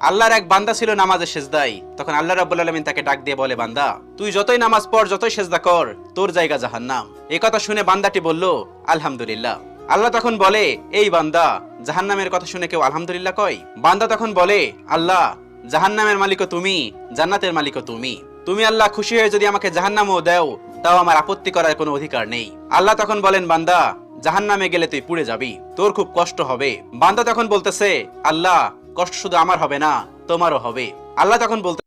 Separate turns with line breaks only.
আল্লাহর এক বান্দা ছিল নামাজে সেজদায়। তখন আল্লাহ রাব্বুল আলামিন তাকে ডাক দিয়ে বলে, বান্দা তুই যতই নামাজ পড়, যতই সেজদা কর, তোর জায়গা জাহান্নাম। এই কথা শুনে বান্দাটি বলল, আলহামদুলিল্লাহ। আল্লাহ তখন বলে, এই বান্দা, জাহান্নামের কথা শুনে কেউ আলহামদুলিল্লাহ কয়? বান্দা তখন বলে, আল্লাহ, জাহান্নামের মালিকও তুমি, জান্নাতের মালিকও তুমি। তুমি আল্লাহ খুশি হয়ে যদি আমাকে জাহান্নামও দাও, তাও আমার আপত্তি করার কোনো অধিকার নেই। আল্লাহ তখন বলেন, বান্দা, জাহান্নামে গেলে তুই পুড়ে যাবি, তোর খুব কষ্ট হবে। বান্দা তখন বলতেছে, আল্লাহ, কষ্ট শুধু আমার হবে না, তোমারও হবে। আল্লাহ তখন বলতে